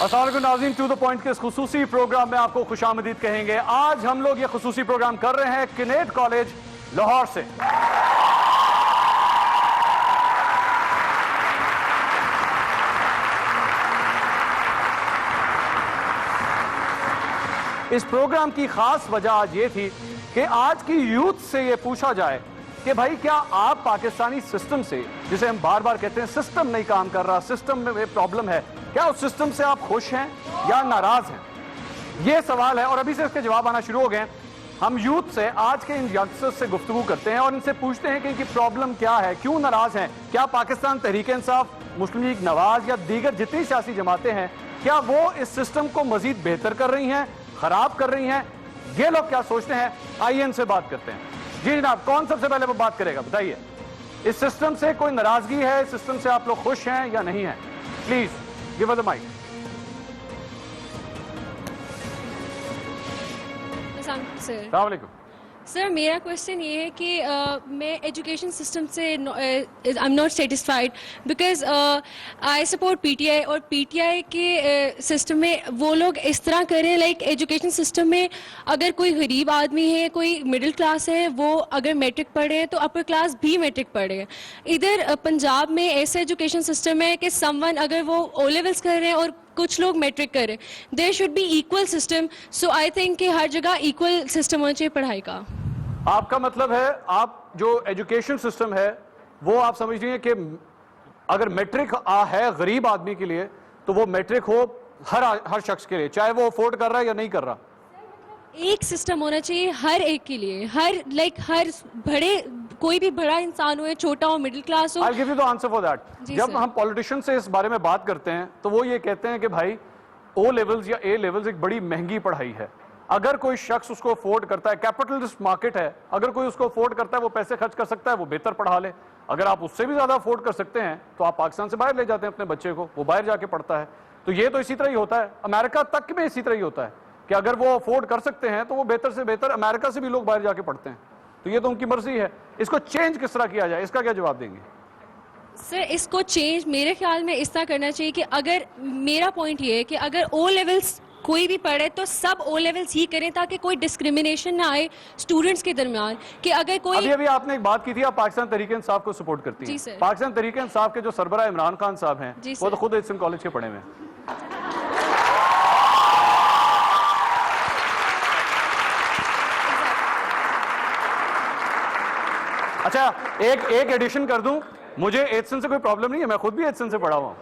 अस्सलाम वालेकुम नाज़रीन, टू द पॉइंट के इस खुसूसी प्रोग्राम में आपको खुशामदीद कहेंगे। आज हम लोग ये खुसूसी प्रोग्राम कर रहे हैं किनेट कॉलेज लाहौर से। इस प्रोग्राम की खास वजह आज ये थी कि आज की यूथ से ये पूछा जाए कि भाई क्या आप पाकिस्तानी सिस्टम से, जिसे हम बार बार कहते हैं सिस्टम नहीं काम कर रहा, सिस्टम में प्रॉब्लम है, क्या उस सिस्टम से आप खुश हैं या नाराज हैं? ये सवाल है और अभी से इसके जवाब आना शुरू हो गए। हम यूथ से, आज के इन यंगस्टर्स से गुफ्तगू करते हैं और इनसे पूछते हैं कि इनकी प्रॉब्लम क्या है, क्यों नाराज हैं। क्या पाकिस्तान तहरीक इंसाफ, मुस्लिम लीग नवाज या दीगर जितनी सियासी जमातें हैं, क्या वो इस सिस्टम को मजीद बेहतर कर रही हैं, खराब कर रही हैं? ये लोग क्या सोचते हैं, आइए इनसे बात करते हैं। जी जनाब, कौन सबसे पहले वो बात करेगा, बताइए। इस सिस्टम से कोई नाराजगी है, इस सिस्टम से आप लोग खुश हैं या नहीं हैं? Please give us the mic. अस्सलाम वालेकुम सर, मेरा क्वेश्चन ये है कि मैं एजुकेशन सिस्टम से I am not satisfied because I support PTI और पीटीआई के सिस्टम में वो लोग इस तरह करें, लाइक एजुकेशन सिस्टम में अगर कोई गरीब आदमी है, कोई मिडिल क्लास है, वो अगर मैट्रिक पढ़े तो अपर क्लास भी मैट्रिक पढ़े। इधर पंजाब में ऐसा एजुकेशन सिस्टम है कि समवन अगर वो ओ लेवल्स कर रहे हैं और कुछ लोग मैट्रिक करें, there should be equal system. So I think कि हर जगह इक्वल सिस्टम होना चाहिए पढ़ाई का। आपका मतलब है, आप जो एजुकेशन सिस्टम है वो आप समझ रही हैं कि अगर मैट्रिक है गरीब आदमी के लिए तो वो मैट्रिक हो हर शख्स के लिए, चाहे वो अफोर्ड कर रहा है या नहीं कर रहा। एक सिस्टम होना चाहिए हर एक के लिए, हर बड़े, कोई भी बड़ा इंसान हो, छोटा हो, मिडिल क्लास हो। I'll give you the answer for that. जब हम पॉलिटिशियन से इस बारे में बात करते हैं तो वो ये कहते हैं कि भाई ओ लेवल्स या ए लेवल्स एक बड़ी महंगी पढ़ाई है। अगर कोई शख्स उसको अफोर्ड करता है, कैपिटलिस्ट मार्केट है, अगर कोई उसको अफोर्ड करता है, वो पैसे खर्च कर सकता है, वो बेहतर पढ़ा ले। अगर आप उससे भी ज्यादा अफोर्ड कर सकते हैं तो आप पाकिस्तान से बाहर ले जाते हैं अपने बच्चे को, वो बाहर जाके पढ़ता है। तो ये तो इसी तरह ही होता है, अमेरिका तक में इसी तरह ही होता है कि अगर वो अफोर्ड कर सकते हैं तो वो बेहतर से बेहतर, अमेरिका से भी लोग बाहर जाके पढ़ते हैं। तो ये तो उनकी मर्जी है। इसको चेंज किस तरह किया जाए, इसका क्या जवाब देंगे? सर, इसको चेंज मेरे ख्याल में इस तरह करना चाहिए कि अगर, मेरा पॉइंट ये है कि अगर ओ लेवल्स कोई भी पढ़े तो सब ओ लेवल्स ही करें ताकि कोई डिस्क्रिमिनेशन ना आए स्टूडेंट्स के दरमियान। कि अगर कोई अभी आपने एक बात की थी, आप पाकिस्तान तहरीक इंसाफ को सपोर्ट करती हैं। जी सर। पाकिस्तान तहरीक इंसाफ के जो सरबराह इमरान खान साहब हैं वो तो खुद एचएसएम कॉलेज के पढ़े हुए हैं। अच्छा, एक एडिशन कर दूं, मुझे एचएसएम से कोई प्रॉब्लम नहीं है, मैं खुद भी एचएसएम से पढ़ा हुआ हूं,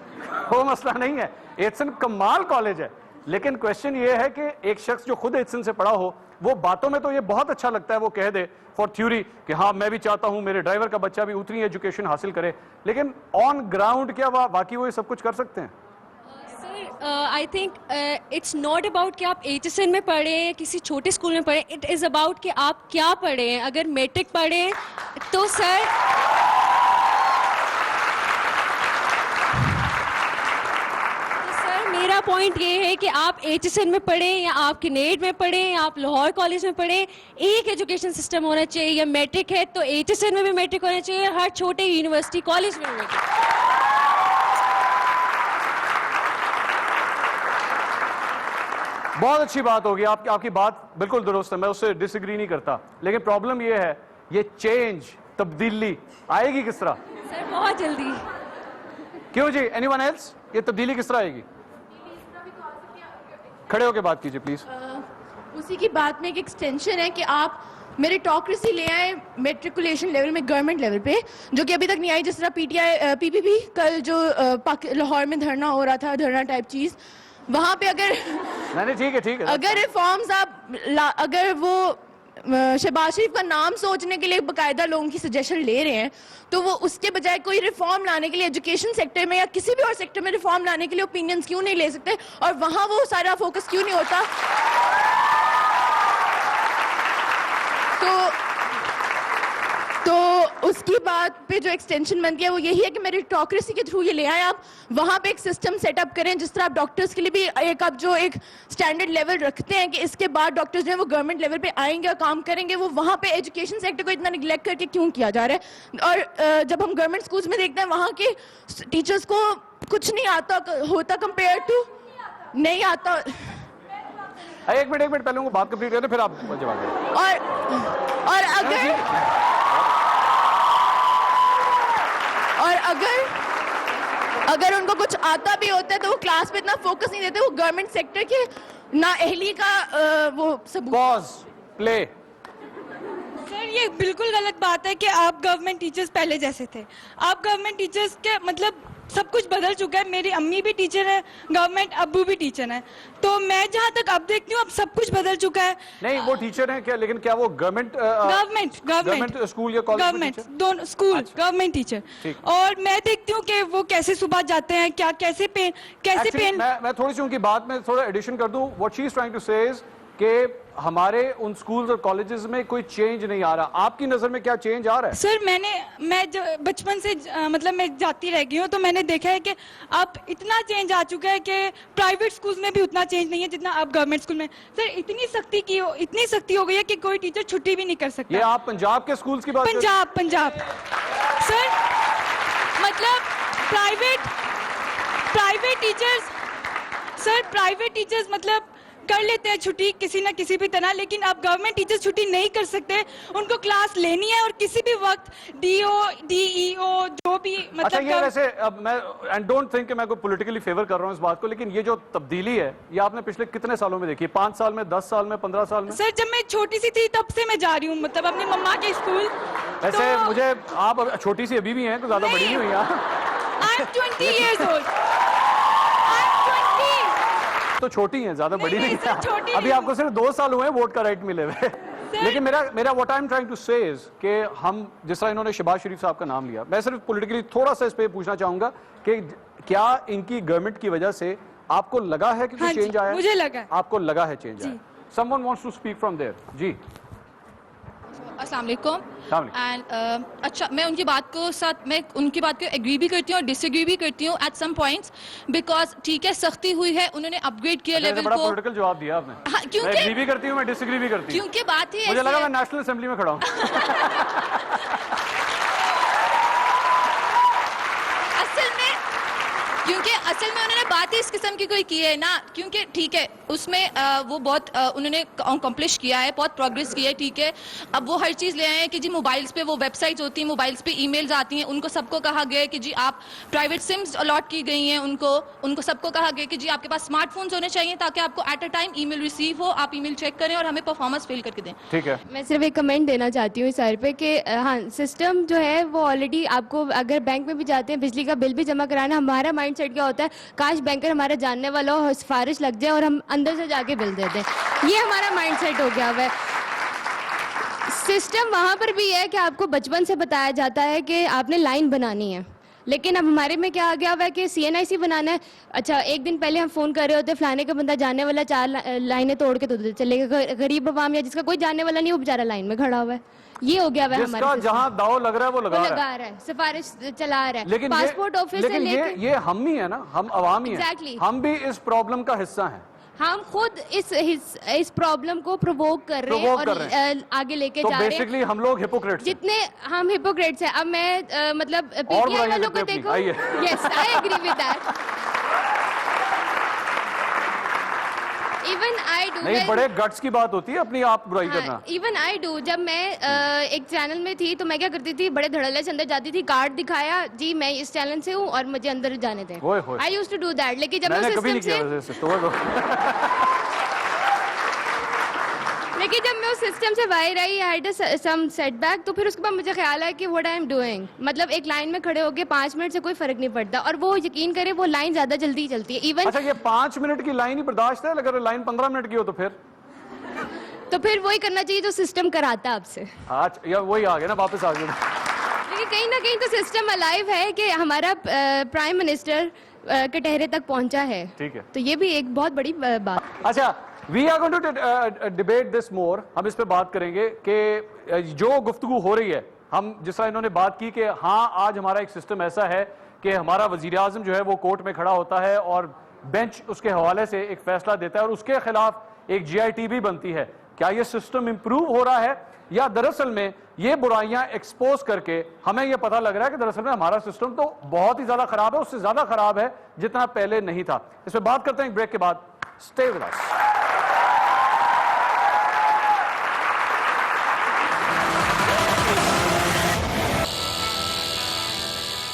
वो मसला नहीं है। एचएसएम कमाल कॉलेज है, लेकिन क्वेश्चन ये है कि एक शख्स जो खुद एचएसएम से पढ़ा हो, वो बातों में तो ये बहुत अच्छा लगता है, वो कह दे फॉर थ्योरी कि हाँ मैं भी चाहता हूं मेरे ड्राइवर का बच्चा भी उतनी एजुकेशन हासिल करे, लेकिन ऑन ग्राउंड क्या वाकई वो ये सब कुछ कर सकते हैं? I think it's not about कि आप एचएसएन में पढ़े, किसी छोटे स्कूल में पढ़े, इट इज़ अबाउट कि आप क्या पढ़े हैं। अगर मैट्रिक पढ़े तो सर मेरा पॉइंट ये है कि आप एचएसएन में पढ़े या आप किनेट में पढ़े या आप लाहौर कॉलेज में पढ़े, एक एजुकेशन सिस्टम होना चाहिए। या मैट्रिक है तो एचएसएन में भी मैट्रिक होना चाहिए, हर छोटे यूनिवर्सिटी कॉलेज में भी मैट्रिक। बहुत अच्छी बात होगी, आपकी बात बिल्कुल दुरुस्त है, मैं उससे डिसएग्री नहीं करता, लेकिन प्रॉब्लम ये है, ये चेंज, तब्दीली आएगी किस तरह? सर बहुत जल्दी। क्यों जी? Anyone else? ये तब्दीली किस तरह आएगी? खड़े होके बात कीजिए प्लीज। उसी की बात में एक एक्सटेंशन है कि आप मेरिटोक्रेसी ले आए मेट्रिकुलेशन लेवल में, गवर्नमेंट लेवल पे, जो कि अभी तक नहीं आई। जिस तरह पीटीआई पीपीपी कल जो लाहौर में धरना हो रहा था, धरना टाइप चीज, वहां पे अगर नहीं ठीक है अगर रिफॉर्म्स अगर वो शहबाज शरीफ का नाम सोचने के लिए बाकायदा लोगों की सजेशन ले रहे हैं, तो वो उसके बजाय कोई रिफॉर्म लाने के लिए एजुकेशन सेक्टर में या किसी भी और सेक्टर में रिफॉर्म लाने के लिए ओपिनियंस क्यों नहीं ले सकते, और वहां वो सारा फोकस क्यों नहीं होता? तो उसकी बात पे जो एक्सटेंशन बनती है वो यही है कि मेरिटोक्रेसी के थ्रू ये ले आए आप, वहां पे एक सिस्टम सेटअप करें। जिस तरह आप डॉक्टर्स के लिए भी एक आप जो एक स्टैंडर्ड लेवल रखते हैं कि इसके बाद डॉक्टर्स जो है वो गवर्नमेंट लेवल पे आएंगे और काम करेंगे, वो वहां पे एजुकेशन सेक्टर को इतना निगलेक्ट करके क्यों किया जा रहा है? और जब हम गवर्नमेंट स्कूल्स में देखते हैं वहां के टीचर्स को कुछ नहीं आता होता कंपेयर टू नहीं आता एक मिनट पहले उनको बात कंप्लीट करें फिर आप जवाब दें। और अगर उनको कुछ आता भी होता है तो वो क्लास में इतना फोकस नहीं देते, वो गवर्नमेंट सेक्टर के ना अहली का वो सब। Pause play. सर ये बिल्कुल गलत बात है कि आप गवर्नमेंट टीचर्स पहले जैसे थे। आप गवर्नमेंट टीचर्स के मतलब सब कुछ बदल चुका है। मेरी अम्मी भी टीचर है गवर्नमेंट, अब्बू भी टीचर है, तो मैं जहाँ तक अब देखती हूँ अब सब कुछ बदल चुका है। नहीं वो टीचर हैं क्या, लेकिन क्या वो गवर्नमेंट स्कूल या कॉलेज गवर्नमेंट दोनों स्कूल गवर्नमेंट टीचर। और मैं देखती हूँ कि वो कैसे सुबह जाते हैं, क्या कैसे पेन मैं थोड़ी सी उनकी बात में थोड़ा एडिशन कर दूं। What she is trying to say is कि हमारे उन स्कूल्स और कॉलेजेस में कोई चेंज नहीं आ रहा। आपकी नजर में क्या चेंज आ रहा है? सर मैं जो बचपन से मतलब मैं जाती रह गई हूँ, तो मैंने देखा है कि अब इतना चेंज आ चुका है कि प्राइवेट स्कूल्स में भी उतना चेंज नहीं है जितना अब गवर्नमेंट स्कूल में। सर इतनी सख्ती हो गई है कि कोई टीचर छुट्टी भी नहीं कर सकता। ये आप पंजाब के स्कूल्स की बात पंजाब सर मतलब प्राइवेट टीचर्स मतलब कर लेते हैं छुट्टी किसी ना किसी भी तरह, लेकिन अब गवर्नमेंट टीचर्स छुट्टी नहीं कर सकते। उनको क्लास लेनी है और किसी भी वक्त DEO जो भी मतलब। अच्छा ये वैसे अब मैं एंड डोंट थिंक कि मैं कोई पॉलिटिकली फेवर कर रहा हूं इस बात को, लेकिन ये जो तब्दीली है ये आपने पिछले कितने सालों में देखी है? 5 साल में, 10 साल में, 15 साल में? सर जब मैं छोटी सी थी तब से मैं जा रही हूँ मतलब अपनी मम्मा के स्कूल। वैसे मुझे आप छोटी सी अभी भी हैं, तो ज्यादा बड़ी नहीं हुई आप। I am 20 years old। तो छोटी हैं, ज्यादा बड़ी नहीं सर, छोटी अभी आपको सिर्फ 2 साल हुए हैं वोट का राइट मिले हुए। लेकिन मेरा what I am trying to say is कि हम जिस तरह इन्होंने शहबाज शरीफ साहब का नाम लिया, मैं सिर्फ पॉलिटिकली थोड़ा सा इस पे पूछना चाहूंगा कि क्या इनकी गवर्नमेंट की वजह से आपको लगा है कि हाँ कुछ चेंज आया? मुझे लगा है। आपको लगा है चेंज आया? Someone wants to speak from there. जी अस्सलाम वालेकुम। एंड अच्छा मैं उनकी बात को एग्री भी करती हूँ और डिसएग्री भी करती हूँ एट सम पॉइंट्स, बिकॉज ठीक है सख्ती हुई है, उन्होंने अपग्रेड किया लेवल को। बड़ा पॉलिटिकल जवाब दिया आपने। हाँ, क्योंकि मैं एग्री भी करती हूँ, मैं डिसएग्री भी करती हूँ, क्योंकि बात ही मुझे लगा मैं नेशनल असेंबली में खड़ा हूँ। असल में उन्होंने बात ही इस किस्म की कोई की है ना, क्योंकि ठीक है उसमें वो बहुत उन्होंने अकम्प्लिश किया है, बहुत प्रोग्रेस की है, ठीक है। अब वो हर चीज़ ले आए हैं कि जी मोबाइल्स पे वो वेबसाइट्स होती हैं, मोबाइल्स पे ईमेल्स आती हैं, उनको सबको कहा गया है कि जी आप प्राइवेट सिम्स अलॉट की गई हैं उनको सबको कहा गया कि जी आपके पास स्मार्टफोन्स होने चाहिए ताकि आपको at a time email receive हो, आप ईमेल चेक करें और हमें परफॉर्मेंस फिल करके दें। ठीक है, मैं सिर्फ एक कमेंट देना चाहती हूँ इस सर पे कि हाँ सिस्टम जो है वो ऑलरेडी आपको अगर बैंक में भी जाते हैं बिजली का बिल भी जमा कराना, हमारा माइंड सेट क्या होता है काश बैंकर हमारा जानने वाला हो, सिफारिश लग जाए और हम अंदर से जाके बिल दे दें। ये हमारा माइंड सेट हो गया हुआ है। सिस्टम वहाँ पर भी है कि आपको बचपन से बताया जाता है कि आपने लाइन बनानी है, लेकिन अब हमारे में क्या आ गया हुआ है कि CNIC बनाना है। अच्छा एक दिन पहले हम फोन कर रहे होते फलाने का बंदा जानने वाला 4 लाइनें तोड़ के तो चलेगा, गरीब आवाम या जिसका कोई जानने वाला नहीं वो बेचारा लाइन में खड़ा हुआ है। ये हो गया हुआ है हमारे जहाँ दाव लग रहा है वो लगा रहा है, सिफारिश चला रहा है। लेकिन पासपोर्ट ऑफिस से लेकर ये हम ही है ना, हम अवाम ही Exactly. हम भी इस प्रॉब्लम का हिस्सा हैं। हम खुद इस प्रॉब्लम को प्रोवोक कर रहे हैं और आगे लेके जा रहे हैं। बेसिकली हम लोग हिपोक्रेट्स हैं। जितने हम हिपोक्रेट्स हैं। अब मैं मतलब PTI वालों को देखो, yes I agree with that, even I do. नहीं बड़े गट्स की बात होती है अपनी आप बुराई करना। Even I do. जब मैं एक चैनल में थी तो मैं क्या करती थी, बड़े धड़ल्ले से अंदर जाती थी, कार्ड दिखाया जी मैं इस चैनल से हूँ और मुझे अंदर जाने दें। I used to do that. लेकिन जब मैं उस सिस्टम से बाहर आई, आई हैड सम सेटबैक, तो फिर उसके बाद मुझे ख्याल आया कि व्हाट आई एम डूइंग, मतलब एक लाइन में खड़े होके 5 मिनट से कोई फर्क नहीं पड़ता, और वो यकीन करे वो लाइन ज्यादा जल्दी चलती है। इवन अच्छा ये 5 मिनट की लाइन ही बर्दाश्त है, अगर लाइन 15 मिनट की हो तो फिर वही करना चाहिए जो सिस्टम कराता है आपसे। आज या वही आ गया ना, वापस आ गया। लेकिन कहीं ना कहीं तो सिस्टम अलाइव है कि हमारा प्राइम मिनिस्टर कटहरे तक पहुंचा है। ठीक है, तो ये भी एक बहुत बड़ी बात। अच्छा we are going to debate this more, हम इस पे बात करेंगे कि जो गुफ्तगू हो रही है, हम जिस तरह इन्होंने बात की कि हाँ आज हमारा एक सिस्टम ऐसा है कि हमारा वजीर आजम जो है वो कोर्ट में खड़ा होता है और बेंच उसके हवाले से एक फैसला देता है और उसके खिलाफ एक GIT भी बनती है, क्या ये सिस्टम इंप्रूव हो रहा है या दरअसल में ये बुराइयां एक्सपोज करके हमें ये पता लग रहा है कि दरअसल में हमारा सिस्टम तो बहुत ही ज्यादा खराब है, उससे ज्यादा खराब है जितना पहले नहीं था। इस पे बात करते हैं एक ब्रेक के बाद। Stay with us.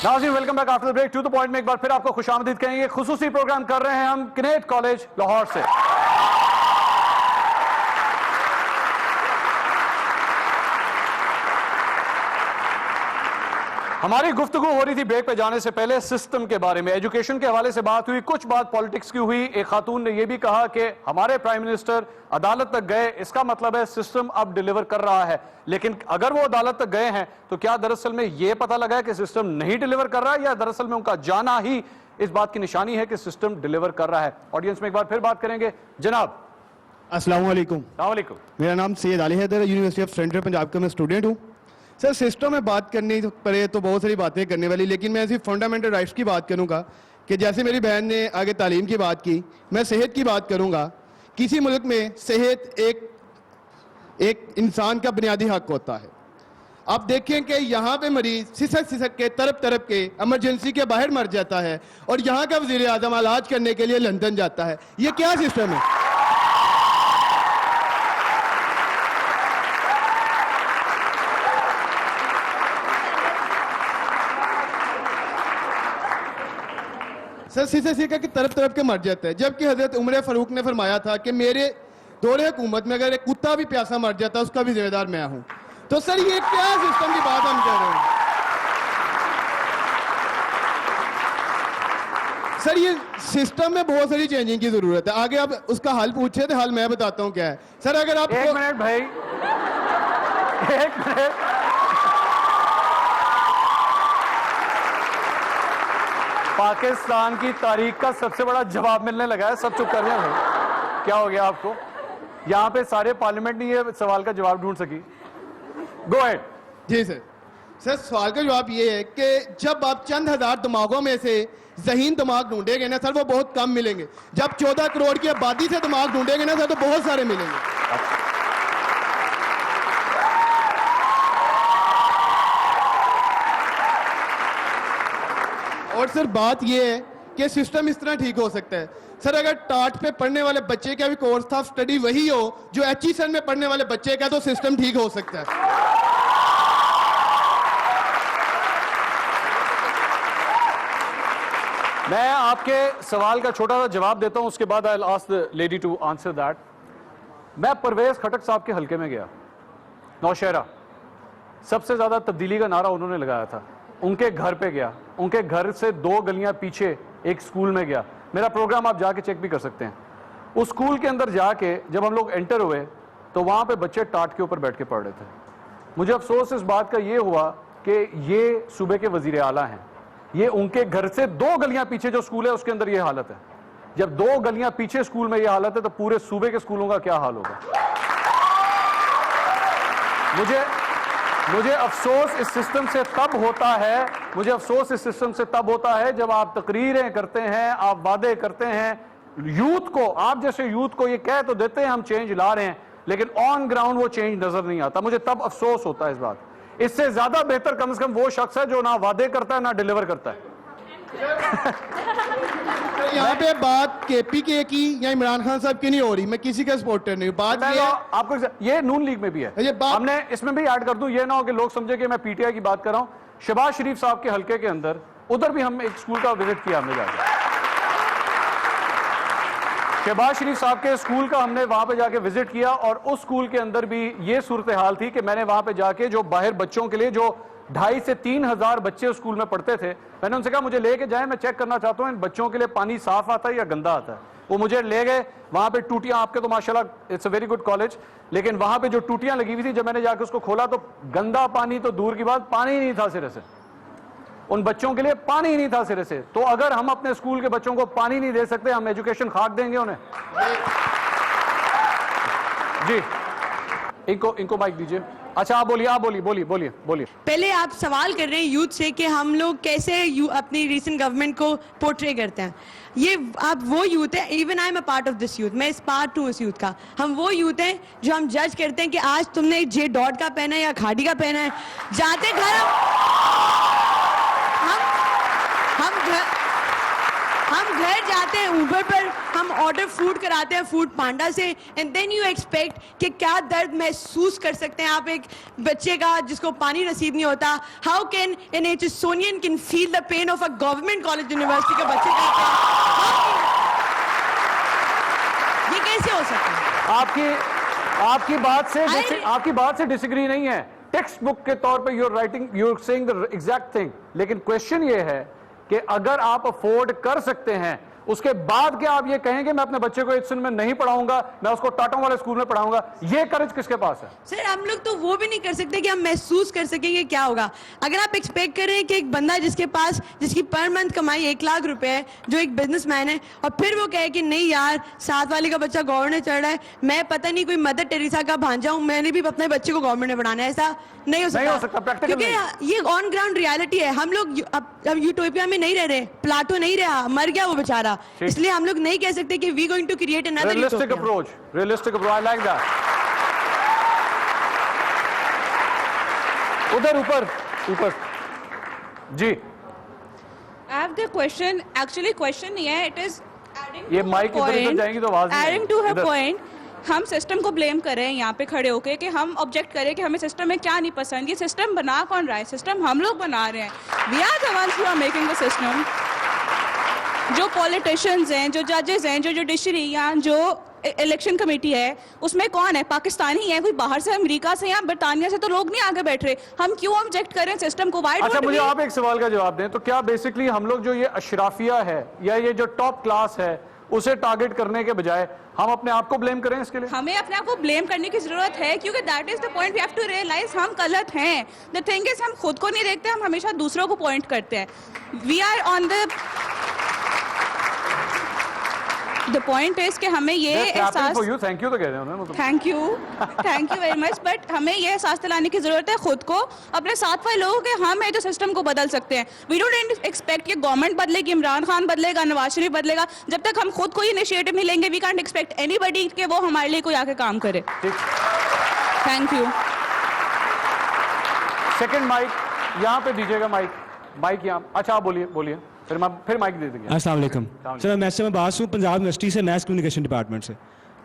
नाज़रीन, welcome back after the break to the point में एक बार फिर आपको खुशामदीद कहेंगे। खुसूसी प्रोग्राम कर रहे हैं हम किनेट कॉलेज लाहौर से। हमारी गुफ्तगू हो रही थी ब्रेक पे जाने से पहले सिस्टम के बारे में, एजुकेशन के हवाले से बात हुई, कुछ बात पॉलिटिक्स की हुई। एक खातून ने यह भी कहा कि हमारे प्राइम मिनिस्टर अदालत तक गए, इसका मतलब है सिस्टम अब डिलीवर कर रहा है। लेकिन अगर वो अदालत तक गए हैं तो क्या दरअसल में यह पता लगा है कि सिस्टम नहीं डिलीवर कर रहा है या दरअसल में उनका जाना ही इस बात की निशानी है कि सिस्टम डिलीवर कर रहा है? ऑडियंस में एक बार फिर बात करेंगे। जनाब अस्सलाम वालेकुम। वालेकुम। मेरा नाम Syed Ali Haider, university of central Punjab का मैं स्टूडेंट हूँ। सर, सिस्टम में बात करनी पड़े तो बहुत सारी बातें करने वाली, लेकिन मैं ऐसी फंडामेंटल राइट्स की बात करूँगा कि जैसे मेरी बहन ने आगे तालीम की बात की, मैं सेहत की बात करूँगा। किसी मुल्क में सेहत एक इंसान का बुनियादी हक होता है। आप देखें कि यहाँ पे मरीज सिसक के तरफ के इमरजेंसी के बाहर मर जाता है और यहाँ का वजीर आजम इलाज करने के लिए लंदन जाता है। ये क्या सिस्टम है? सर, सिसक के तरफ के मर जाता है, जबकि हजरत उमर फारूक ने फरमाया था कि मेरे दौरे हुकूमत में अगर एक कुत्ता भी प्यासा मर जाता है उसका भी जिम्मेदार मैं हूं। तो सर, ये क्या सिस्टम की बात हम कर रहे हैं? सर, ये सिस्टम में बहुत सारी चेंजिंग की जरूरत है। आगे आप उसका हल पूछे तो हल मैं बताता हूं क्या है। सर, अगर आप एक मिनट भाई, एक मिनट। पाकिस्तान की तारीख का सबसे बड़ा जवाब मिलने लगा है, सब चुप कर रहे हैं। क्या हो गया आपको? यहां पे सारे पार्लियामेंट नहीं ये सवाल का जवाब ढूंढ सकी। Go ahead. जी सर। सर, सवाल का जवाब ये है कि जब आप चंद हजार दिमागों में से ज़हीन दिमाग ढूंढेंगे ना सर, वो बहुत कम मिलेंगे। जब 14 करोड़ की आबादी से दिमाग ढूंढेंगे ना सर, तो बहुत सारे मिलेंगे। और सर, बात यह है कि सिस्टम इस तरह ठीक हो सकता है। सर, अगर टाट पे पढ़ने वाले बच्चे का भी कोर्स ऑफ स्टडी वही हो जो HESN में पढ़ने वाले बच्चे का, तो सिस्टम ठीक हो सकता है। मैं आपके सवाल का छोटा सा जवाब देता हूं, उसके बाद I will ask the lady to answer that. मैं परवेज खटक साहब के हलके में गया, नौशहरा। सबसे ज्यादा तब्दीली का नारा उन्होंने लगाया था। उनके घर पे गया, उनके घर से 2 गलियां पीछे एक स्कूल में गया। मेरा प्रोग्राम आप जाके चेक भी कर सकते हैं। उस स्कूल के अंदर जाके जब हम लोग एंटर हुए तो वहां पे बच्चे टाट के ऊपर बैठ के पढ़ रहे थे। मुझे अफसोस इस बात का ये हुआ कि ये सूबे के वजीर आला हैं, ये उनके घर से 2 गलियां पीछे जो स्कूल है उसके अंदर ये हालत है। जब 2 गलियां पीछे स्कूल में ये हालत है तो पूरे सूबे के स्कूलों का क्या हाल होगा? मुझे अफसोस इस सिस्टम से तब होता है, मुझे अफसोस इस सिस्टम से तब होता है जब आप तकरीरें करते हैं, आप वादे करते हैं यूथ को, आप जैसे यूथ को ये कह तो देते हैं हम चेंज ला रहे हैं, लेकिन ऑन ग्राउंड वो चेंज नजर नहीं आता। मुझे तब अफसोस होता है इस बात। इससे ज्यादा बेहतर कम से कम वो शख्स है जो ना वादे करता है ना डिलीवर करता है। यहाँ पे बात KPK की या इमरान खान साहब की नहीं हो रही, मैं किसी का सपोर्टर नहीं हूँ। बात ये आपको ये नून लीग में भी है, हमने इसमें भी ऐड कर दूं, ये ना हो कि लोग समझे कि मैं PTI की बात कर रहा हूं। शहबाज शरीफ साहब के हलके के अंदर उधर भी हम एक स्कूल का विजिट किया हमने जाकर। शहबाज शरीफ साहब के स्कूल का हमने वहां पे जाके विजिट किया और उस स्कूल के अंदर भी ये सूरत हाल थी कि मैंने वहां पे जाके जो बाहर बच्चों के लिए जो 2,500 से 3,000 बच्चे उस स्कूल में पढ़ते थे, मैंने उनसे कहा मुझे लेके जाएं, मैं चेक करना चाहता हूं इन बच्चों के लिए पानी साफ आता है या गंदा आता है। वो मुझे ले गए, वहां पे टूटियां, आपके तो माशाल्लाह it's a very good college, लेकिन वहां पे जो टूटियां लगी हुई थी जब मैंने जाकर उसको खोला तो गंदा पानी तो दूर की बात, पानी नहीं था सिरे से। उन बच्चों के लिए पानी नहीं था सिरे से। तो अगर हम अपने स्कूल के बच्चों को पानी नहीं दे सकते, हम एजुकेशन खाक देंगे उन्हें? जी, इनको माइक दीजिए। अच्छा आप बोलिए। पहले आप सवाल कर रहे हैं यूथ से कि हम लोग कैसे अपनी रीसेंट गवर्नमेंट को पोर्ट्रे करते हैं। ये आप वो यूथ है, even I am a part of this youth, मैं इस पार्ट हूँ इस यूथ का। हम वो यूथ हैं जो हम जज करते हैं कि आज तुमने जे डॉट का पहना है या खाड़ी का पहना है। जाते घर हम घर जाते हैं ऊबर पर, हम ऑर्डर फूड कराते हैं फूड पांडा से, एंड देन यू एक्सपेक्ट कि क्या दर्द महसूस कर सकते हैं आप एक बच्चे का जिसको पानी नसीब नहीं होता। How can an Aitchisonian can feel the pain of a government college university के बच्चे का? ये कैसे हो सकता है? आपकी बात से डिसएग्री नहीं है। टेक्स्ट बुक के तौर पे you're saying the exact thing, लेकिन क्वेश्चन ये है कि अगर आप अफोर्ड कर सकते हैं उसके बाद क्या आप ये कहेंगे मैं अपने बच्चे को एचएसएन में नहीं पढ़ाऊंगा, मैं उसको टाटा वाले स्कूल में पढ़ाऊंगा? ये करेज किसके पास है? सर हम लोग तो वो भी नहीं कर सकते कि हम महसूस कर सकेंगे क्या होगा। अगर आप एक्सपेक्ट कर रहे हैं कि एक बंदा जिसकी पर मंथ कमाई 1 लाख रुपए है, जो एक बिजनेसमैन है, और फिर वो कहे कि नहीं यार 7 वाले का बच्चा गवर्नमेंट में चढ़ रहा है, मैं पता नहीं कोई मदर टेरेसा का भांजा हूं, मैंने भी अपने बच्चे को गवर्नमेंट में पढ़ाना है, ऐसा नहीं हो सकता। क्योंकि ये ऑन ग्राउंड रियलिटी है। हम लोग अब यूटोपिया में नहीं रह रहे, प्लाटो नहीं रहा, मर गया वो बेचारा, इसलिए हम लोग नहीं कह सकते कि we going to create another realistic approach, I like that. उधर ऊपर जी। I have the question. Actually, question नहीं है. It is adding ये to माइक her इधर जाएंगी तो आवाज नहीं Adding to her इधर। point, हम सिस्टम को ब्लेम करें यहाँ पे खड़े होके कि हम ऑब्जेक्ट करें कि हमें सिस्टम में क्या नहीं पसंद। ये सिस्टम बना कौन रहा है? सिस्टम हम लोग बना रहे हैं। We are the ones who are making the system. जो पॉलिटिशियंस हैं, जो जजेस हैं, जो जुडिशरी या जो इलेक्शन कमेटी है, उसमें कौन है? पाकिस्तानी है? कोई बाहर से अमेरिका से या बरतानिया से तो लोग नहीं आगे बैठ रहे। हम क्यों ऑब्जेक्ट करें सिस्टम को? वाई अच्छा मुझे आप एक सवाल का जवाब दें, तो क्या बेसिकली हम लोग जो ये अशराफिया है या ये जो टॉप क्लास है उसे टारगेट करने के बजाय हम अपने आप को ब्लेम करें इसके लिए? हमें अपने आप को ब्लेम करने की जरूरत है, क्योंकि that is the point we have to realise हम गलत हैं। द थिंग इज हम खुद को नहीं देखते, हम हमेशा दूसरों को पॉइंट करते हैं। We are on the point is कि हमें ये एहसास, थैंक यू तो कह रहे हैं उन्होंने, thank you very much, but हमें ये एहसास दिलाने की जरूरत है खुद को, अपने साथ वाले लोगों के हम है जो सिस्टम को बदल सकते हैं। वी डोंट एक्सपेक्ट कि गवर्नमेंट बदलेगी, इमरान खान बदलेगा, नवाज शरीफ बदलेगा। जब तक हम खुद कोई इनिशिएटिव नहीं लेंगे, वी कांट एक्सपेक्ट एनीबॉडी कि वो हमारे लिए कोई आके काम करे। Thank you. सेकंड माइक यहाँ पे दीजिएगा, माइक यहाँ। अच्छा आप बोलिए फिर माइक दे देंगे। अस्सलाम वालेकुम सर, मैं बास हूँ पंजाब यूनिवर्सिटी से, मैथ कम्युनिकेशन डिपार्टमेंट से।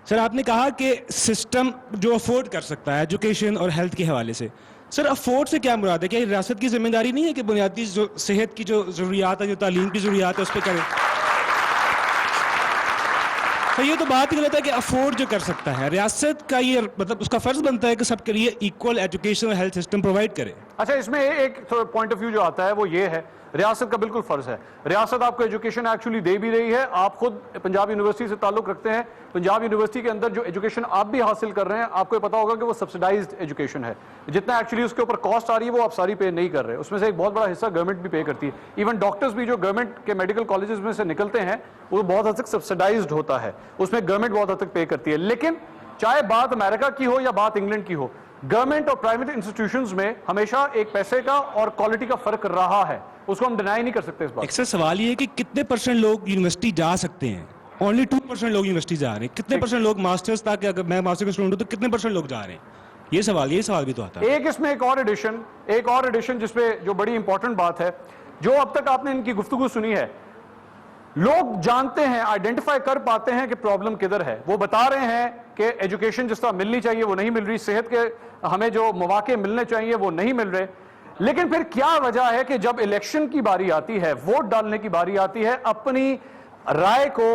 सर आपने कहा कि सिस्टम जो अफोर्ड कर सकता है एजुकेशन और हेल्थ के हवाले से, सर अफोर्ड से क्या मुराद है? क्या रियासत की जिम्मेदारी नहीं है कि बुनियादी जो सेहत की जो जरूरियात है, जो तालीम की जरूरियात है, उस पर करे? तो ये तो बात गलत है कि अफोर्ड जो कर सकता है, रियासत का ये मतलब उसका फर्ज बनता है कि सबके लिए इक्वल एजुकेशन और हेल्थ सिस्टम प्रोवाइड करे। अच्छा इसमें एक पॉइंट ऑफ व्यू जो आता है वो ये है, रियासत का बिल्कुल फर्ज है। रियासत आपको एजुकेशन एक्चुअली दे भी रही है। आप खुद पंजाब यूनिवर्सिटी से ताल्लुक रखते हैं। पंजाब यूनिवर्सिटी के अंदर जो एजुकेशन आप भी हासिल कर रहे हैं, आपको ये पता होगा कि वो सब्सिडाइज्ड एजुकेशन है। जितना एक्चुअली उसके ऊपर कॉस्ट आ रही है वो आप सारी पे नहीं कर रहे, उसमें से एक बहुत बड़ा हिस्सा गवर्नमेंट भी पे करती है। इवन डॉक्टर्स भी जो गवर्नमेंट के मेडिकल कॉलेजेस में से निकलते हैं वो बहुत हद तक सब्सिडाइज्ड होता है, उसमें गवर्नमेंट बहुत हद तक पे करती है। लेकिन चाहे बात अमेरिका की हो या बात इंग्लैंड की हो, गवर्नमेंट और प्राइवेट इंस्टीट्यूशंस में हमेशा एक पैसे का और क्वालिटी का फर्क रहा है, उसको हम डिनाई नहीं कर सकते इस बात। एक सवाल ये है कि कितने % लोग यूनिवर्सिटी जा सकते हैं? ओनली 2% लोग यूनिवर्सिटी जा रहे हैं। कितने % लोग मास्टर्स तक, अगर मैं मास्टर का स्टूडेंट हूं तो कितने % लोग जा रहे हैं? ये सवाल भी तो आता है। एक इसमें एक और एडिशन जिसपे जो बड़ी इंपॉर्टेंट बात है, जो अब तक आपने इनकी गुफ्तगू सुनी है, लोग जानते हैं, आइडेंटिफाई कर पाते हैं कि प्रॉब्लम किधर है। वो बता रहे हैं कि एजुकेशन जिस तरह मिलनी चाहिए वो नहीं मिल रही, सेहत के हमें जो मौके मिलने चाहिए वो नहीं मिल रहे। लेकिन फिर क्या वजह है कि जब इलेक्शन की बारी आती है, वोट डालने की बारी आती है, अपनी राय को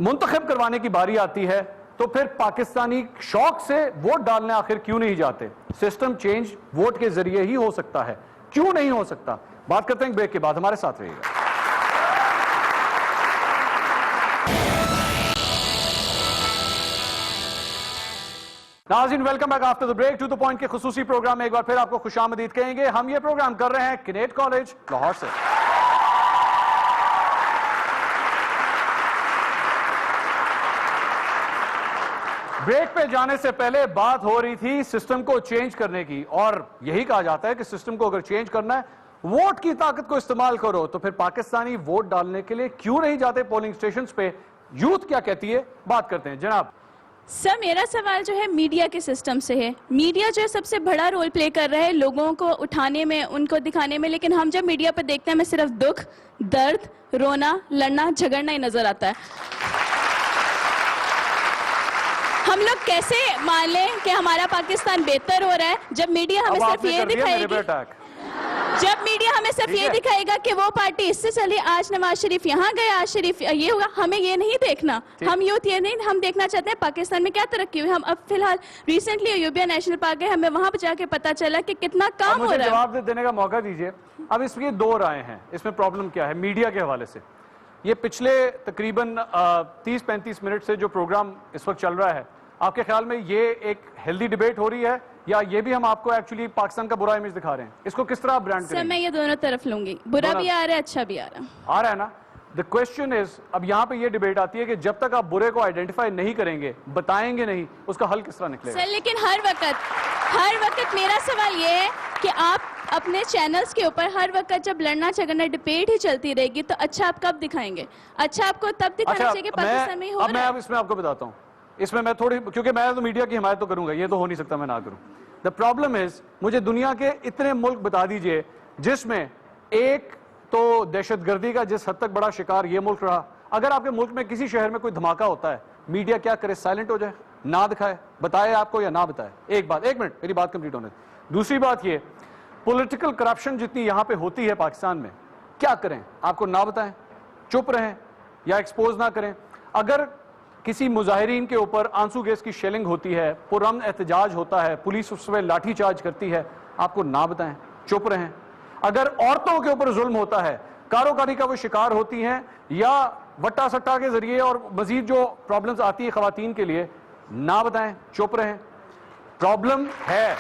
मुंतखब करवाने की बारी आती है, तो फिर पाकिस्तानी शौक से वोट डालने आखिर क्यों नहीं जाते? सिस्टम चेंज वोट के जरिए ही हो सकता है, क्यों नहीं हो सकता? बात करते हैं ब्रेक के बाद, हमारे साथ रहिएगा। नाज़रीन welcome back after the break. To the point के खुसूसी प्रोग्राम में एक बार फिर आपको खुशामदीद कहेंगे। हम ये प्रोग्राम कर रहे हैं किनेट कॉलेज लाहौर से। ब्रेक पे जाने से पहले बात हो रही थी सिस्टम को चेंज करने की, और यही कहा जाता है कि सिस्टम को अगर चेंज करना है वोट की ताकत को इस्तेमाल करो। तो फिर पाकिस्तानी वोट डालने के लिए क्यों नहीं जाते पोलिंग स्टेशंस पे? यूथ क्या कहती है, बात करते हैं। जनाब सर, मेरा सवाल जो है मीडिया के सिस्टम से है। मीडिया जो है सबसे बड़ा रोल प्ले कर रहा है लोगों को उठाने में, उनको दिखाने में, लेकिन हम जब मीडिया पर देखते हैं हमें सिर्फ दुख, दर्द, रोना, लड़ना, झगड़ना ही नजर आता है। हम लोग कैसे मान लें कि हमारा पाकिस्तान बेहतर हो रहा है जब मीडिया हमें सिर्फ ये दिखाएगी, जब मीडिया हमें सिर्फ ये दिखाएगा कि वो पार्टी इससे चली, आज नवाज शरीफ यहाँ गए, आज शरीफ ये होगा। हमें ये नहीं देखना, हम यूथ ये नहीं, हम देखना चाहते हैं पाकिस्तान में क्या तरक्की हुई। हम अब फिलहाल रिसेंटली अयूबिया नेशनल पार्क गए, हमें वहां पर जाके पता चला कि कितना काम हो रहा है। जवाब देने का मौका दीजिए। अब इसमें दो राय हैं, इसमें प्रॉब्लम क्या है मीडिया के हवाले से। ये पिछले तकरीबन 30-35 मिनट से जो प्रोग्राम इस वक्त चल रहा है, आपके ख्याल में ये एक हेल्दी डिबेट हो रही है या ये भी हम आपको एक्चुअली पाकिस्तान का बुरा इमेज दिखा रहे हैं? इसको किस तरह ब्रांड करेंगे? सर, मैं ये दोनों तरफ लूंगी, बुरा भी आ रहा है, अच्छा भी आ रहा है ना। द क्वेश्चन इज, अब यहाँ पे ये डिबेट आती है कि जब तक आप बुरे को आइडेंटिफाई नहीं करेंगे, बताएंगे नहीं, उसका हल किस तरह निकलेगा? सर, लेकिन हर वक्त मेरा सवाल ये है कि आप अपने चैनल्स के ऊपर हर वक्त जब लड़ना झगड़ना डिबेट ही चलती रहेगी तो अच्छा आप कब दिखाएंगे? अच्छा आपको तब दिखाना चाहिए कि पाकिस्तान में ही हो रहा है। मैं अब इसमें आपको बताता हूँ, इसमें मैं थोड़ी, क्योंकि मैं तो मीडिया की हिमायत तो करूंगा, ये तो हो नहीं सकता मैं ना करूं। द प्रॉब्लम इज, मुझे दुनिया के इतने मुल्क बता दीजिए जिसमें एक तो दहशतगर्दी का जिस हद तक बड़ा शिकार ये मुल्क रहा, अगर आपके मुल्क में किसी शहर में कोई धमाका होता है, मीडिया क्या करे? साइलेंट हो जाए, ना दिखाए, बताए आपको या ना बताए? एक मिनट मेरी बात कंप्लीट होने। दूसरी बात ये, पॉलिटिकल करप्शन जितनी यहां पे होती है पाकिस्तान में, क्या करें? आपको ना बताएं, चुप रहें या एक्सपोज ना करें? अगर किसी मुजाहिरीन के ऊपर आंसू गैस की शेलिंग होती है, पुरअमन एहतजाज होता है, पुलिस उस पर लाठी चार्ज करती है, आपको ना बताएं, चुप रहें? अगर औरतों के ऊपर जुल्म होता है, कारोकारी का वो शिकार होती हैं या वट्टा सट्टा के जरिए और मजीद जो प्रॉब्लम्स आती है खवातीन के लिए, ना बताएं, चुप रहें? प्रॉब्लम है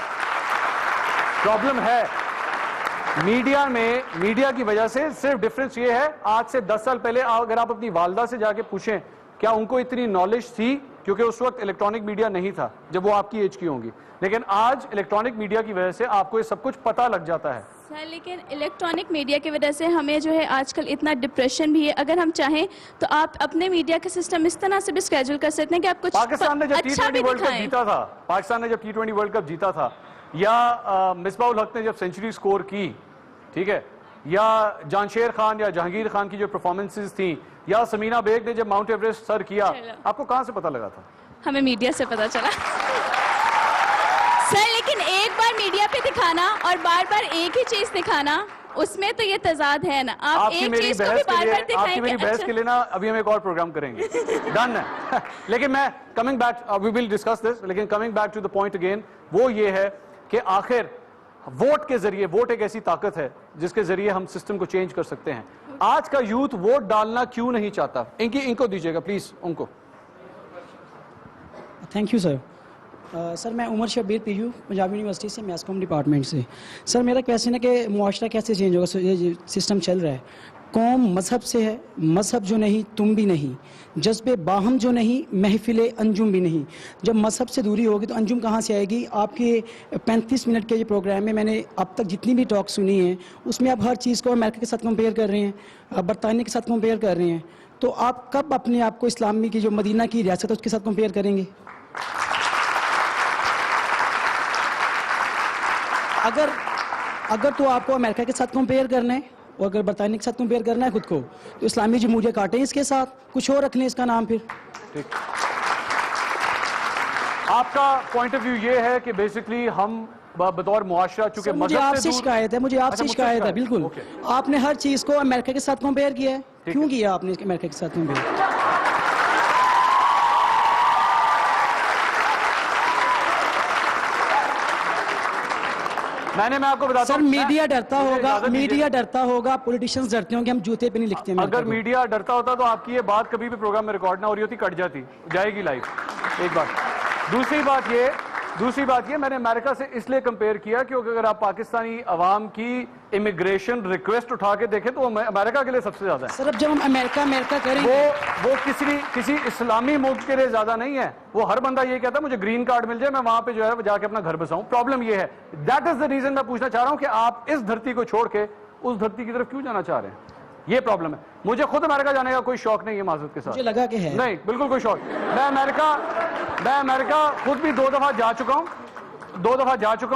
मीडिया में। मीडिया की वजह से सिर्फ डिफरेंस ये है, आज से 10 साल पहले अगर आप अपनी वालदा से जाके पूछें क्या उनको इतनी नॉलेज थी, क्योंकि उस वक्त इलेक्ट्रॉनिक मीडिया नहीं था जब वो आपकी एज की होंगी, लेकिन आज इलेक्ट्रॉनिक मीडिया की वजह से आपको ये सब कुछ पता लग जाता है। सर, लेकिन इलेक्ट्रॉनिक मीडिया की वजह से हमें जो है आजकल इतना डिप्रेशन भी है। अगर हम चाहें तो आप अपने मीडिया का सिस्टम इस तरह से भी स्केड्यूल कर सकते हैं कि आप कुछ पाकिस्तान ने जब अच्छा T20 वर्ल्ड कप जीता था, पाकिस्तान ने जब T20 वर्ल्ड कप जीता था, या मिसबाउल हक ने जब सेंचुरी स्कोर की, ठीक है, या जानशेर खान या जहांगीर खान की जो परफॉर्मेंसेस थी, या समीना बेग ने जब माउंट एवरेस्ट सर किया, आपको कहां से पता लगा था? हमें मीडिया से पता चला। सर, लेकिन एक बार मीडिया पे दिखाना और बार बार एक ही चीज दिखाना, उसमें तो ये तजाद है ना। आप एक चीज को भी बार बार दिखाएंगे। आपकी मेरी बहस के लिए ना अभी हम एक और प्रोग्राम करेंगे, डन है। लेकिन मैं coming back, we will discuss this, लेकिन coming back to the point again, वो ये है कि आखिर वोट के जरिए, वोट एक ऐसी ताकत है जिसके जरिए हम सिस्टम को चेंज कर सकते हैं। आज का यूथ वोट डालना क्यों नहीं चाहता? इनको दीजिएगा प्लीज, उनको। Thank you sir. सर, मैं उमर शब्बीर पीयू, पंजाब यूनिवर्सिटी से, मैथ कॉम डिपार्टमेंट से। सर, मेरा क्वेश्चन है कि मुआशरा कैसे चेंज होगा? ये सिस्टम चल रहा है, कौम मजहब से है, मजहब जो नहीं तुम भी नहीं, जज्बे बाहम जो नहीं, महफिल अंजुम भी नहीं। जब मजहब से दूरी होगी तो अंजुम कहाँ से आएगी? आपके 35 मिनट के ये प्रोग्राम में मैंने अब तक जितनी भी टॉक सुनी है, उसमें आप हर चीज़ को अमेरिका के साथ कंपेयर कर रहे हैं, बरतानिया के साथ कंपेयर कर रहे हैं, तो आप कब अपने आप को इस्लामी की जो मदीना की रियासत है उसके साथ कंपेयर करेंगे? अगर तो आपको अमेरिका के साथ कंपेयर करना है और अगर बरतानिया के साथ कंपेयर करना है खुद को, तो इस्लामी जमहूरियत काटें इसके साथ, कुछ और रख लें इसका नाम फिर। ठीक। आपका पॉइंट ऑफ व्यू ये है कि बेसिकली हम बतौर मुआशरा, चूंकि मुझे आपसे शिकायत है, बिल्कुल। आपने हर चीज को अमेरिका के साथ कंपेयर किया है, क्यों किया आपने अमेरिका के साथ कंपेयर? मैं आपको बताता हूं, सर, मीडिया डरता होगा, पॉलिटिशियंस डरते होंगे, हम जूते पे नहीं लिखते। अगर मीडिया डरता होता तो आपकी ये बात कभी भी प्रोग्राम में रिकॉर्ड ना हो रही होती, कट जाती, जाएगी लाइव। एक बात। दूसरी बात ये दूसरी बात ये, मैंने अमेरिका से इसलिए कंपेयर किया क्योंकि अगर आप पाकिस्तानी अवाम की इमिग्रेशन रिक्वेस्ट उठा के देखें तो वो अमेरिका के लिए सबसे ज्यादा है। सर अब जब हम अमेरिका करेंगे, वो किसी इस्लामी मुल्क के लिए ज्यादा नहीं है। वो हर बंदा ये कहता है मुझे ग्रीन कार्ड मिल जाए, मैं वहां पे जो है जाके अपना घर बसाऊं। प्रॉब्लम ये है, दैट इज द रीजन मैं पूछना चाह रहा हूं कि आप इस धरती को छोड़ के उस धरती की तरफ क्यों जाना चाह रहे हैं। ये प्रॉब्लम है। मुझे खुद अमेरिका जाने का कोई शौक नहीं है माजूद के साथ, मुझे लगा कि है। नहीं, बिल्कुल कोई शौक। मैं अमेरिका खुद भी 2 दफा जा चुका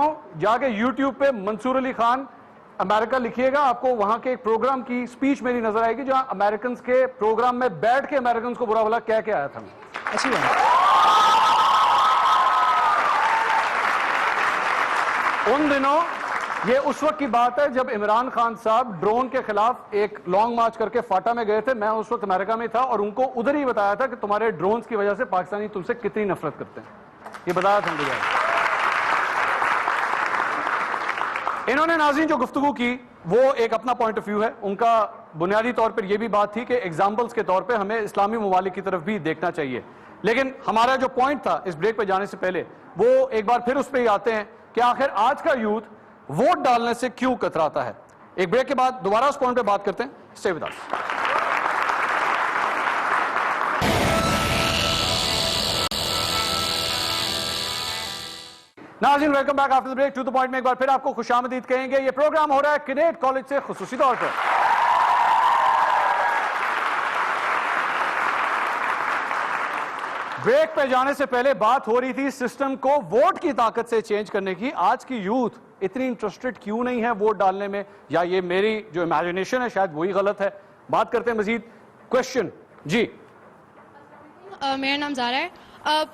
हूं। जाके यूट्यूब पे मंसूर अली खान अमेरिका लिखिएगा, आपको वहां के एक प्रोग्राम की स्पीच मेरी नजर आएगी जहां अमेरिकन के प्रोग्राम में बैठ के अमेरिकन को बुरा भला कह के आया था। अच्छी बात। उन दिनों, ये उस वक्त की बात है जब इमरान खान साहब ड्रोन के खिलाफ एक लॉन्ग मार्च करके फाटा में गए थे। मैं उस वक्त अमेरिका में था और उनको उधर ही बताया था कि तुम्हारे ड्रोन्स की वजह से पाकिस्तानी तुमसे कितनी नफरत करते हैं। ये बताया था मुझे। इन्होंने नाज़रीन जो गुफ्तगू की वो एक अपना पॉइंट ऑफ व्यू है उनका। बुनियादी तौर पर यह भी बात थी कि एग्जाम्पल्स के तौर पर हमें इस्लामी ममालिक की तरफ भी देखना चाहिए। लेकिन हमारा जो पॉइंट था इस ब्रेक पर जाने से पहले, वो एक बार फिर उस पर ही आते हैं कि आखिर आज का यूथ वोट डालने से क्यों कतराता है। एक ब्रेक के बाद दोबारा उस पॉइंट पे बात करते हैं। Stay with us. नाज़रीन welcome back after the break to the point में एक बार फिर आपको खुशामदीद कहेंगे। ये प्रोग्राम हो रहा है कैडेट कॉलेज से खुसूसी तौर पर। ब्रेक पे जाने से पहले बात हो रही थी सिस्टम को वोट की ताकत से चेंज करने की। आज की यूथ इतनी इंटरेस्टेड क्यों नहीं है वोट डालने में, या ये मेरी जो इमेजिनेशन है शायद वही गलत है। बात करते हैं मजीद। क्वेश्चन जी। मेरा नाम ज़ारा है।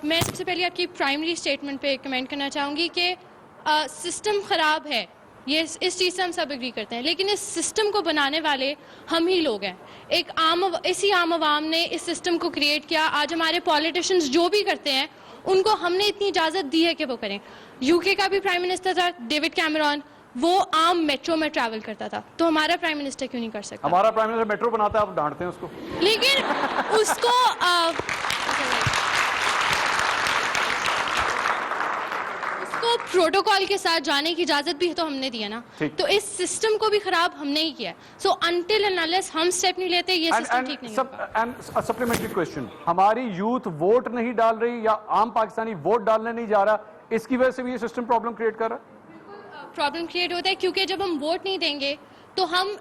मैं सबसे पहले आपकी प्राइमरी स्टेटमेंट पे कमेंट करना चाहूँगी कि सिस्टम ख़राब है, ये इस चीज़ से हम सब एग्री करते हैं, लेकिन इस सिस्टम को बनाने वाले हम ही लोग हैं। इसी आम आवाम ने इस सिस्टम को क्रिएट किया। आज हमारे पॉलिटिशियंस जो भी करते हैं उनको हमने इतनी इजाज़त दी है कि वो करें। यूके का भी प्राइम मिनिस्टर था डेविड कैमरॉन, वो आम मेट्रो में ट्रैवल करता था, तो हमारा प्राइम मिनिस्टर क्यों नहीं कर सकता? हमारा प्राइम मिनिस्टर मेट्रो बनाता है, आप डांटते हैं उसको। लेकिन उसको प्रोटोकॉल के साथ जाने की इजाजत भी तो हमने दी है ना, तो इस सिस्टम को भी खराब हमने ही किया। सो अनटिल एंड अनलेस हम स्टेप नहीं लेते ये सिस्टम ठीक नहीं होगा। एंड सप्लीमेंट्री क्वेश्चन, हमारी यूथ वोट नहीं डाल रही या आम पाकिस्तानी वोट डालने नहीं जा रहा, इसकी वजह से भी ये सिस्टम प्रॉब्लम क्रिएट कर रहा है? प्रॉब्लम क्रिएट होता है क्योंकि जब हम वोट नहीं देंगे तो हम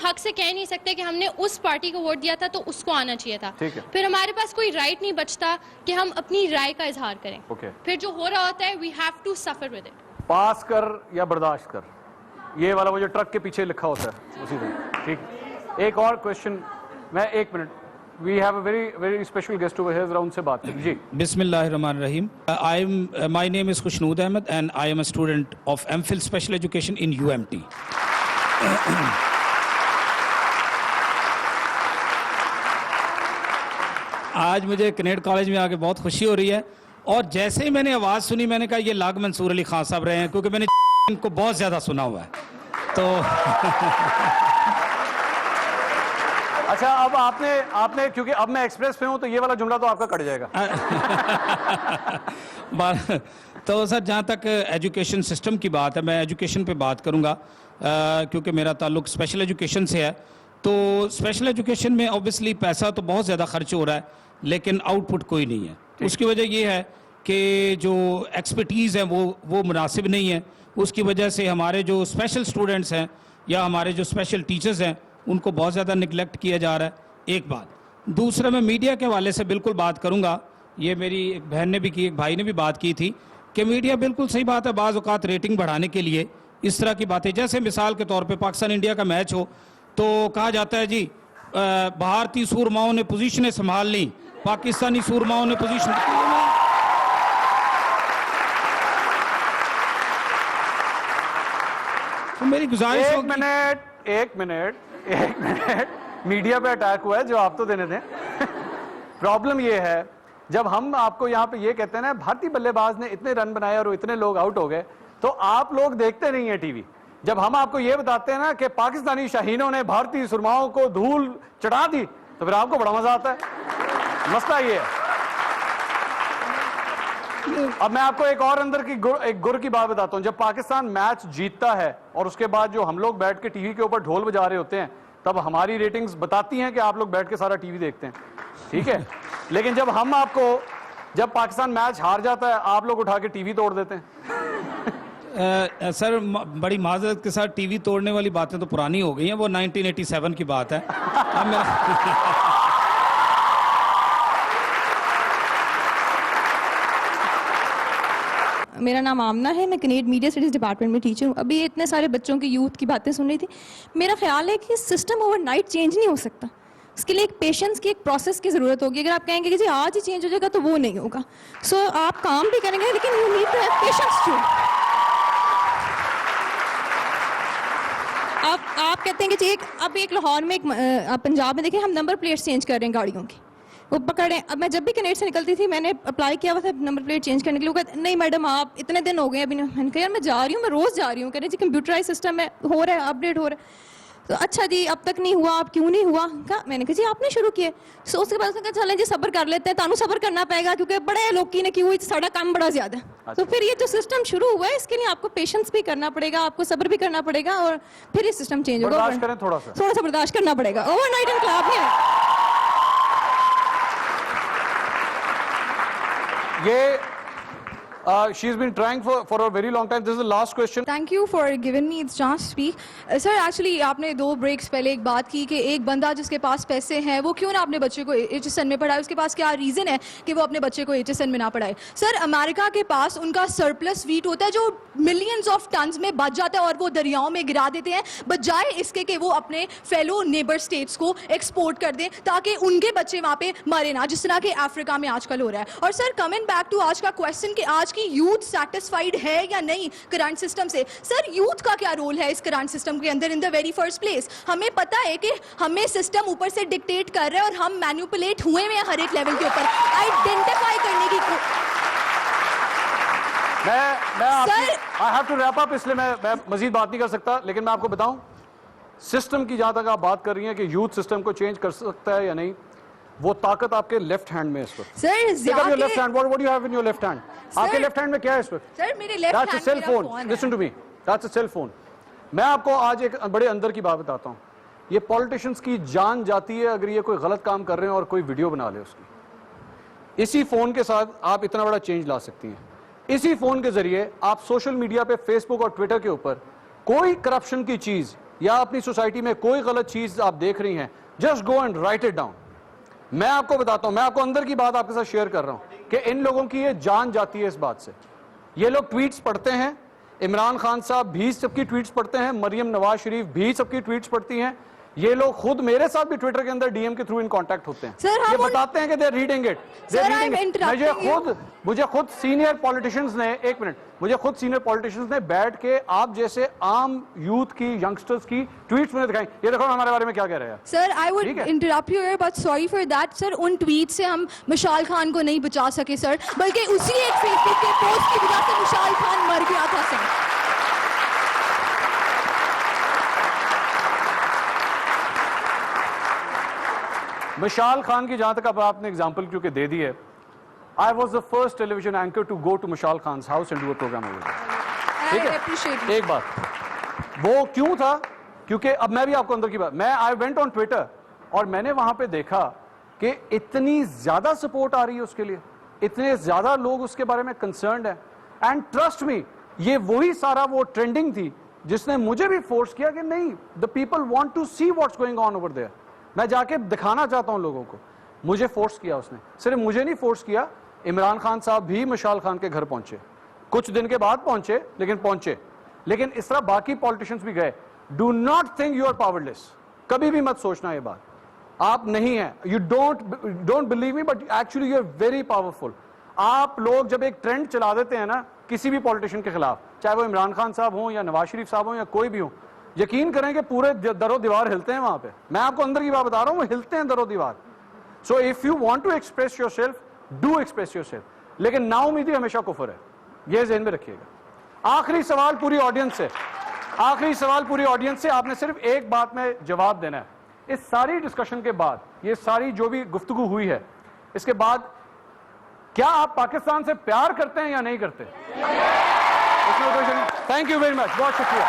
हक से कह नहीं सकते कि हमने उस पार्टी को वोट दिया था तो उसको आना चाहिए था। फिर हमारे पास कोई राइट नहीं बचता कि हम अपनी राय का इजहार करें। फिर जो हो रहा होता है we have to suffer with it. Pass कर या बर्दाश्त कर, ये वाला वो जो ट्रक के पीछे लिखा होता है उसी तरह। ठीक, एक और क्वेश्चन। मैं 1 minute, we have a very special guest over here, जरा उनसे बात करें जी। बिस्मिल्लाहिर्रहमानिर्रहीम। My name is Khushnood Ahmed and I am a student of MPhil special education in UMT। आज मुझे कैडेट कॉलेज में आके बहुत खुशी हो रही है, और जैसे ही मैंने आवाज़ सुनी मैंने कहा ये लाग मंसूर अली खान साहब रहे हैं, क्योंकि मैंने इनको बहुत ज़्यादा सुना हुआ है। तो अच्छा, अब आपने क्योंकि अब मैं एक्सप्रेस पे हूं तो ये वाला जुमला तो आपका कट जाएगा। तो सर जहाँ तक एजुकेशन सिस्टम की बात है, मैं एजुकेशन पे बात करूँगा क्योंकि मेरा ताल्लुक स्पेशल एजुकेशन से है। तो स्पेशल एजुकेशन में ऑब्वियसली पैसा तो बहुत ज़्यादा खर्च हो रहा है, लेकिन आउटपुट कोई नहीं है। उसकी वजह ये है कि जो एक्सपर्टीज़ है वो मुनासिब नहीं है। उसकी वजह से हमारे जो स्पेशल स्टूडेंट्स हैं या हमारे जो स्पेशल टीचर्स हैं उनको बहुत ज़्यादा निगलेक्ट किया जा रहा है, एक बात। दूसरा, मैं मीडिया के हवाले से बिल्कुल बात करूँगा। ये मेरी एक बहन ने भी की, एक भाई ने भी बात की थी कि मीडिया, बिल्कुल सही बात है, बाज़ औक़ात रेटिंग बढ़ाने के लिए इस तरह की बातें, जैसे मिसाल के तौर पे पाकिस्तान इंडिया का मैच हो तो कहा जाता है जी भारतीय सूरमाओं ने पोजीशनें संभाल ली, पाकिस्तानी सूरमाओं ने पोजीशन। तो मेरी गुजारिश, एक मिनट, मीडिया पे अटैक हुआ है, जवाब तो देने दें। प्रॉब्लम ये है, जब हम आपको यहाँ पे ये कहते हैं ना भारतीय बल्लेबाज ने इतने रन बनाए और इतने लोग आउट हो गए, तो आप लोग देखते नहीं है टीवी। जब हम आपको ये बताते हैं ना कि पाकिस्तानी शाहीनों ने भारतीय सुरमाओं को धूल चढ़ा दी, तो फिर आपको बड़ा मजा आता है। मसला ये है। अब मैं आपको एक और अंदर की एक गुर की बात बताता हूं। जब पाकिस्तान मैच जीतता है और उसके बाद जो हम लोग बैठ के टीवी के ऊपर ढोल बजा रहे होते हैं, तब हमारी रेटिंग्स बताती हैं कि आप लोग बैठ के सारा टीवी देखते हैं, ठीक है। लेकिन जब पाकिस्तान मैच हार जाता है, आप लोग उठा के टीवी तोड़ देते हैं। सर बड़ी माजरत के साथ टीवी तोड़ने वाली बातें तो पुरानी हो गई हैं, वो 1987 की बात है। अब मेरा नाम आमना है, मैं कनेड मीडिया स्टडीज़ डिपार्टमेंट में टीचर हूँ। अभी इतने सारे बच्चों की यूथ की बातें सुन रही थी। मेरा ख्याल है कि सिस्टम ओवरनाइट चेंज नहीं हो सकता। उसके लिए एक पेशेंस की, एक प्रोसेस की ज़रूरत होगी। अगर आप कहेंगे कि जी आज ही चेंज हो जाएगा तो वो नहीं होगा। सो आप काम भी करेंगे लेकिन you need to have patience too. आप कहते हैं कि जी अब एक लाहौर में, पंजाब में देखिए हम नंबर प्लेट्स चेंज कर रहे हैं गाड़ियों की, वो पकड़े। अब मैं जब भी कनेक्ट से निकलती थी, मैंने अप्लाई किया हुआ था नंबर प्लेट चेंज करने के लिए। वो कहते नहीं मैडम आप इतने दिन हो गए अभी। मैंने कहा यार मैं जा रही हूँ, मैं रोज़ जा रही हूँ। कह रहे जी कंप्यूटराइज सिस्टम है, हो रहा है, अपडेट हो रहा है। तो अच्छा जी अब तक नहीं हुआ, आप क्यों नहीं हुआ? कहा मैंने कहा जी आपने शुरू किए। सो उसके बाद कहा चलें जी सब्र कर लेते हैं, तानू सब्र करना पड़ेगा क्योंकि बड़े लोग ने क्यों साड़ा काम बड़ा ज्यादा है। तो फिर ये जो सिस्टम शुरू हुआ है इसके लिए आपको पेशेंस भी करना पड़ेगा, आपको सब्र भी करना पड़ेगा और फिर ये सिस्टम चेंज होगा। थोड़ा सा बर्दाश्त करना पड़ेगा। ओवरनाइट इनकलाब नहीं है ये। She has been trying for a very long time. This is the last question. Thank you for giving me the chance speak. Sir actually आपने 2 ब्रेक्स पहले एक बात की कि एक बंदा जिसके पास पैसे हैं वो क्यों ना अपने बच्चे को HSN में पढ़ाए, उसके पास क्या रीज़न है कि वो अपने बच्चे को HSN में ना पढ़ाए। सर अमेरिका के पास उनका सरप्लस वीट होता है जो मिलियंस ऑफ टन्स में बच जाता है और वो दरियाओं में गिरा देते हैं, बजाय इसके कि वो अपने फेलो नेबर स्टेट्स को एक्सपोर्ट कर दें ताकि उनके बच्चे वहाँ पे मरे ना, जिस तरह के अफ्रीका में आजकल हो रहा है। और सर कमिंग बैक टू आज का क्वेश्चन कि आज की यूथ सेटिस्फाइड है या नहीं करंट सिस्टम से। सर यूथ का क्या रोल है इस करंट सिस्टम के अंदर in the very first place? हमें पता है कि हमें सिस्टम ऊपर से डिक्टेट कर रहा है और हम मैनिपुलेट हुए हैं हर एक लेवल के ऊपर आइडेंटिफाई करने की I have to wrap up, इसलिए मैं मजीद बात नहीं कर सकता। लेकिन मैं आपको बताऊं, सिस्टम की जहां तक आप बात कर रही हैं कि यूथ सिस्टम को चेंज कर सकता है या नहीं, वो ताकत आपके लेफ्ट हैंड में है इस वक्त। Sir left hand, what do you have in your left hand? आपके लेफ्ट हैंड में क्या है इस वक्त? सर मेरे left hand that's a cell phone. Listen to me, that's a cell phone. मैं आपको आज एक बड़े अंदर की बात बताता हूं। ये पॉलिटिशियंस की जान जाती है अगर ये कोई गलत काम कर रहे हैं और कोई वीडियो बना ले उसकी। इसी फोन के साथ आप इतना बड़ा चेंज ला सकती हैं। इसी फोन के जरिए आप सोशल मीडिया पे, फेसबुक और ट्विटर के ऊपर कोई करप्शन की चीज या अपनी सोसाइटी में कोई गलत चीज आप देख रही हैं, just go and right it down. मैं आपको बताता हूं, मैं आपको अंदर की बात आपके साथ शेयर कर रहा हूं कि इन लोगों की ये जान जाती है इस बात से। ये लोग ट्वीट्स पढ़ते हैं, इमरान खान साहब भी सबकी ट्वीट्स पढ़ते हैं, मरियम नवाज शरीफ भी सबकी ट्वीट्स पढ़ती हैं। ये लोग खुद मेरे साथ भी ट्विटर के अंदर डीएम के थ्रू इन कांटेक्ट होते हैं। ये बताते हैं कि दे आर रीडिंग इट। मुझे खुद सीनियर पॉलिटिशियंस ने, एक मिनट, मुझे खुद सीनियर पॉलिटिशियंस ने बैठ के आप जैसे आम यूथ की, यंगस्टर्स की ट्वीट्स मुझे दिखाई, ये देखो हमारे बारे में क्या कह रहे हैं। Sir I would interrupt you here but sorry for that. Sir उन ट्वीट से हम मिशाल खान को नहीं बचा सके सर, बल्कि उसी एक फेसबुक के पोस्ट की वजह से मिशाल खान मर गया था सर। मिशाल खान की जहां तक अब आपने एग्जांपल क्योंकि दे दी है, I was the first television anchor to go to Mishal Khan house and do a programme over there. ठीक है, एक बात, वो क्यों था? क्योंकि अब मैं भी आपको अंदर की बात, मैं आई वेंट ऑन ट्विटर और मैंने वहां पे देखा कि इतनी ज्यादा सपोर्ट आ रही है उसके लिए, इतने ज्यादा लोग उसके बारे में कंसर्न्ड है। एंड ट्रस्ट मी, ये वही सारा वो ट्रेंडिंग थी जिसने मुझे भी फोर्स किया कि नहीं, the people want to see what's going on over there. मैं जाके दिखाना चाहता हूं लोगों को। मुझे फोर्स किया उसने, सिर्फ मुझे नहीं फोर्स किया, इमरान खान साहब भी मिशाल खान के घर पहुंचे, कुछ दिन के बाद पहुंचे लेकिन पहुंचे। लेकिन इस तरह बाकी पॉलिटिशियंस भी गए। Do not think you are powerless, कभी भी मत सोचना ये बात, आप नहीं है। You don't believe me but actually you are very powerful. आप लोग जब एक ट्रेंड चला देते हैं ना किसी भी पॉलिटिशियन के खिलाफ, चाहे वो इमरान खान साहब हो या नवाज शरीफ साहब हो या कोई भी हो, यकीन करें कि पूरे दरो दीवार हिलते हैं वहां पे। मैं आपको अंदर की बात बता रहा हूं, वो हिलते हैं दरो दीवार। So if you want to express yourself, do express yourself. लेकिन नाउमीदी हमेशा कुफर है, ये ज़हन में रखिएगा। आखिरी सवाल पूरी ऑडियंस से, आखिरी सवाल पूरी ऑडियंस से, आपने सिर्फ एक बात में जवाब देना है। इस सारी डिस्कशन के बाद, ये सारी जो भी गुफ्तगू हुई है, इसके बाद क्या आप पाकिस्तान से प्यार करते हैं या नहीं करते? थैंक यू वेरी मच, बहुत शुक्रिया।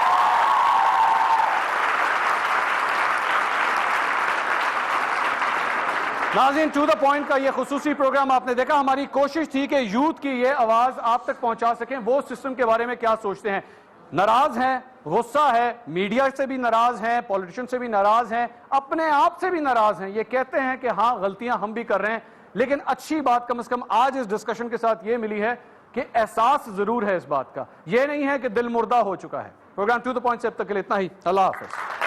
नाज़रीन, टू द पॉइंट का ये खुसूसी प्रोग्राम आपने देखा। हमारी कोशिश थी कि यूथ की ये आवाज आप तक पहुंचा सकें, वो सिस्टम के बारे में क्या सोचते हैं, नाराज हैं, गुस्सा है, मीडिया से भी नाराज हैं, पॉलिटिशियन से भी नाराज हैं, अपने आप से भी नाराज हैं। ये कहते हैं कि हाँ गलतियां हम भी कर रहे हैं, लेकिन अच्छी बात कम से कम आज इस डिस्कशन के साथ ये मिली है कि एहसास जरूर है इस बात का, ये नहीं है कि दिल मुर्दा हो चुका है। प्रोग्राम टू द पॉइंट से अब तक के लिए इतना ही। अल्लाह हाफिज।